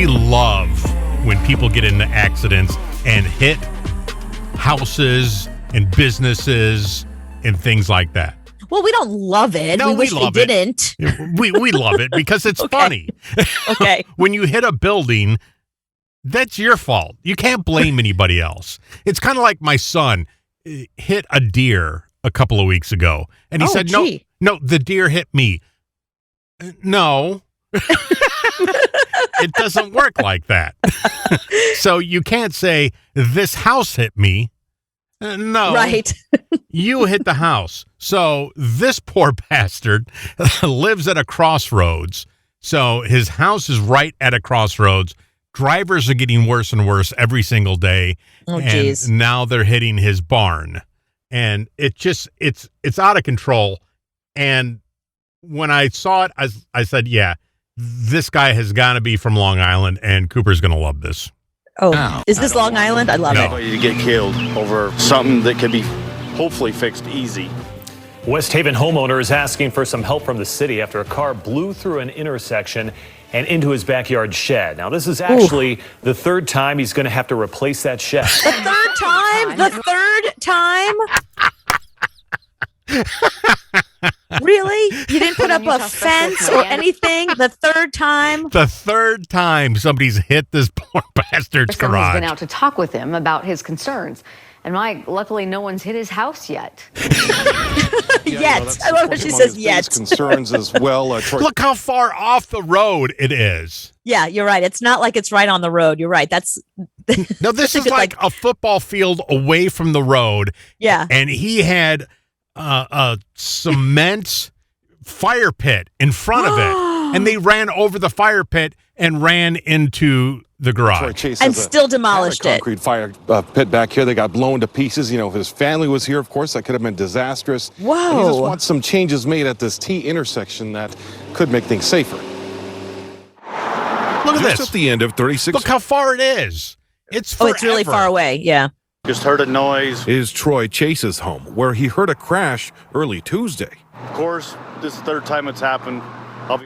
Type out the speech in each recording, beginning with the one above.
we love when people get into accidents and hit houses and businesses and things like that. Well, we don't love it. No, we wish they didn't. We love it because it's funny. Okay. When you hit a building, that's your fault. You can't blame anybody else. It's kind of like my son hit a deer a couple of weeks ago, and he said, no, the deer hit me. No. It doesn't work like that. So you can't say, this house hit me. No. Right. You hit the house. So this poor bastard lives at a crossroads. So his house is right at a crossroads. Drivers are getting worse and worse every single day. Oh, and geez. now they're hitting his barn. And it's out of control. And when I saw it, I said, yeah, this guy has got to be from Long Island, and Cooper's going to love this. Oh, is this Long Island? I love it. Anybody to get killed over something that could be hopefully fixed easy. West Haven homeowner is asking for some help from the city after a car blew through an intersection and into his backyard shed. Now, this is actually the third time he's going to have to replace that shed. The third time? The third time? Really? You didn't put up a fence or anything? The third time? The third time somebody's hit this poor bastard's Someone's garage. been out to talk with him about his concerns. And Mike, luckily no one's hit his house yet. Yet. I love how she says yet. Concerns as well. Look how far off the road it is. Yeah, you're right. It's not like it's right on the road. You're right. That's No, this is like a football field away from the road. Yeah. And he had a cement fire pit in front of it. And they ran over the fire pit and ran into the garage. And still demolished it. Concrete fire pit back here. They got blown to pieces. You know, if his family was here, of course, that could have been disastrous. Whoa. And he just wants some changes made at this T intersection that could make things safer. Look at Just this. at the end of 36. Look how far it is. It's Oh, it's really far away. Yeah. Just heard a noise. Is Troy Chase's home, where he heard a crash early Tuesday. Of course, this is the third time it's happened.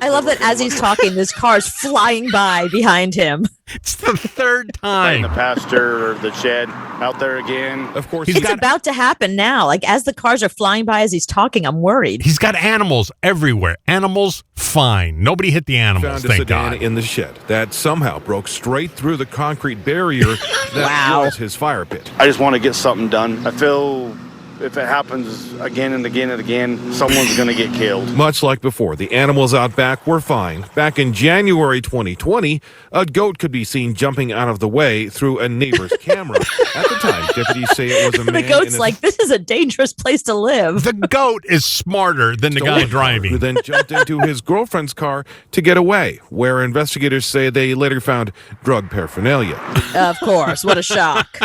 I love that as he's talking, this car's flying by behind him. It's the third In time. the pasture or the shed out there again. Of course, He's It's about to happen now. Like as the cars are flying by as he's talking, I'm worried. He's got animals everywhere. Animals, fine. Nobody hit the animals, found a thank sedan God. in the shed that somehow broke straight through the concrete barrier that was his fire pit. I just want to get something done. I feel if it happens again and again and again, someone's going to get killed. Much like before, the animals out back were fine. Back in January 2020, a goat could be seen jumping out of the way through a neighbor's camera. At the time, deputies say it was a man The goat's in his like, this is a dangerous place to live. The goat is smarter than the guy stolen car, driving. who then jumped into his girlfriend's car to get away, where investigators say they later found drug paraphernalia. Of course. What a shock.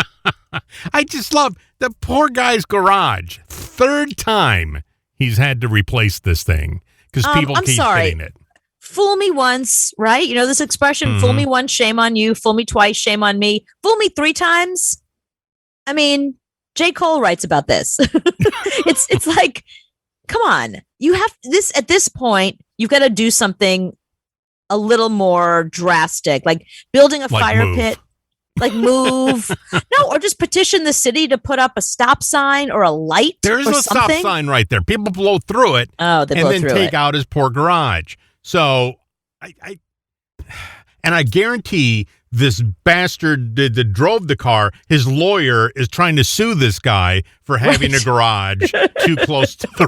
I just love the poor guy's garage. Third time he's had to replace this thing because people I'm keep sorry. hitting it. Fool me once, right? You know this expression, fool me once, shame on you. Fool me twice, shame on me. Fool me three times. I mean, J. Cole writes about this. It's like, come on. You have this at this point, you've got to do something a little more drastic, like building a Like fire move. pit. Like move. No, or just petition the city to put up a stop sign or a light. There's or a stop something. sign right there. People blow through it Oh, they and blow then through take it. out his poor garage. So I guarantee this bastard that drove the car, his lawyer is trying to sue this guy for having a garage too close to the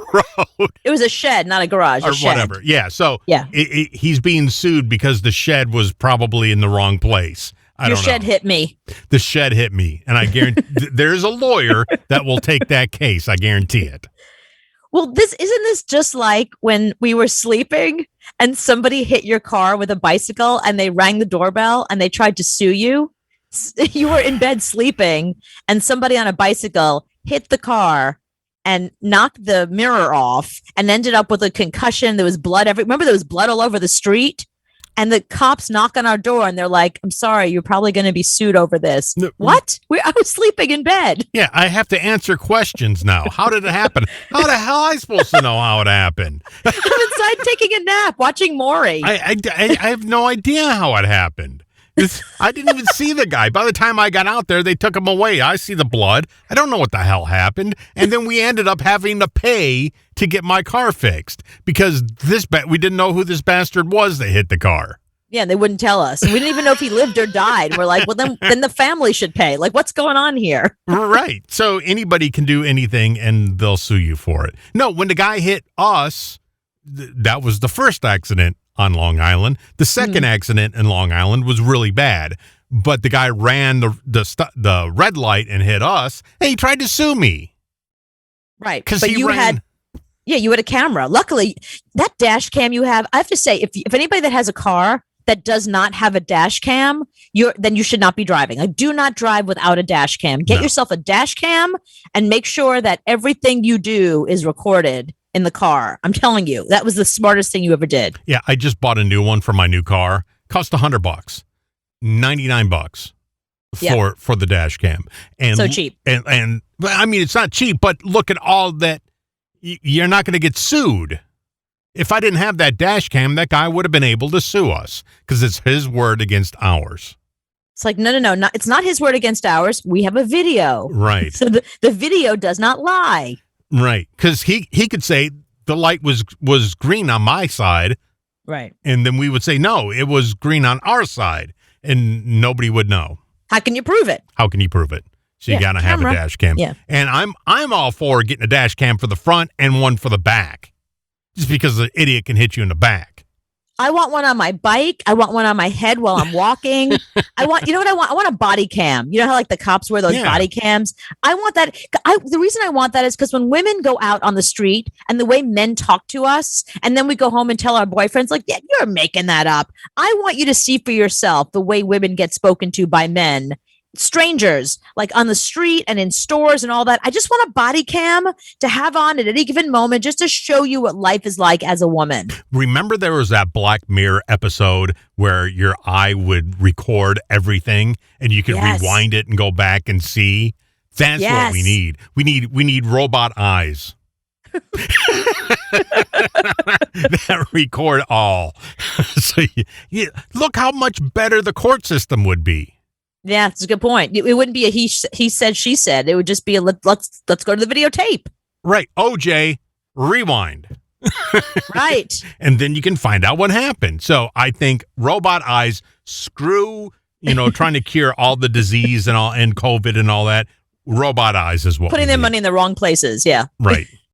road. It was a shed, not a garage. Or a shed. whatever. Yeah. So Yeah. He's being sued because the shed was probably in the wrong place. I Your don't shed know. hit me. The shed hit me. And I guarantee there's a lawyer that will take that case. I guarantee it. Well, isn't this just like when we were sleeping and somebody hit your car with a bicycle and they rang the doorbell and they tried to sue you? You were in bed sleeping and somebody on a bicycle hit the car and knocked the mirror off and ended up with a concussion. There was blood remember there was blood all over the street? And the cops knock on our door and they're like, I'm sorry, you're probably going to be sued over this. No, What? I was sleeping in bed. Yeah, I have to answer questions now. How did it happen? How the hell am I supposed to know how it happened? I'm inside taking a nap, watching Maury. I have no idea how it happened. I didn't even see the guy. By the time I got out there, they took him away. I see the blood. I don't know what the hell happened. And then we ended up having to pay to get my car fixed because we didn't know who this bastard was that hit the car. Yeah, they wouldn't tell us. We didn't even know if he lived or died. We're like, well, then the family should pay. Like, what's going on here? Right. So anybody can do anything and they'll sue you for it. No, when the guy hit us, that was the first accident on Long Island. The second accident in Long Island was really bad. But the guy ran the red light and hit us, and he tried to sue me. Right. Because you had a camera. Luckily, that dash cam you have, I have to say, if anybody that has a car that does not have a dash cam, then you should not be driving. Like, do not drive without a dash cam. Get yourself a dash cam and make sure that everything you do is recorded in the car. I'm telling you, that was the smartest thing you ever did. Yeah, I just bought a new one for my new car. Cost $100, $99 for the dash cam. And so cheap. And I mean, it's not cheap, but look at all that. You're not going to get sued. If I didn't have that dash cam, that guy would have been able to sue us because it's his word against ours. It's like, no, it's not his word against ours. We have a video. Right. So the video does not lie. Right. Because he could say the light was green on my side. Right. And then we would say, no, it was green on our side. And nobody would know. How can you prove it? How can you prove it? So you got to have a dash cam. Yeah. And I'm all for getting a dash cam for the front and one for the back. Just because the idiot can hit you in the back. I want one on my bike. I want one on my head while I'm walking. You know what I want? I want a body cam. You know how like the cops wear those body cams? I want that. The reason I want that is because when women go out on the street and the way men talk to us, and then we go home and tell our boyfriends, like, yeah, you're making that up. I want you to see for yourself the way women get spoken to by men. Strangers, like on the street and in stores and all that. I just want a body cam to have on at any given moment just to show you what life is like as a woman. Remember there was that Black Mirror episode where your eye would record everything and you could rewind it and go back and see? That's what we need. We need robot eyes. That record all. So look how much better the court system would be. Yeah, that's a good point. It wouldn't be a he said, she said. It would just be a let's go to the videotape. Right. OJ, rewind. Right. And then you can find out what happened. So I think robot eyes, screw, trying to cure all the disease and COVID and all that. Robot eyes is what putting their money in the wrong places. Yeah. Right.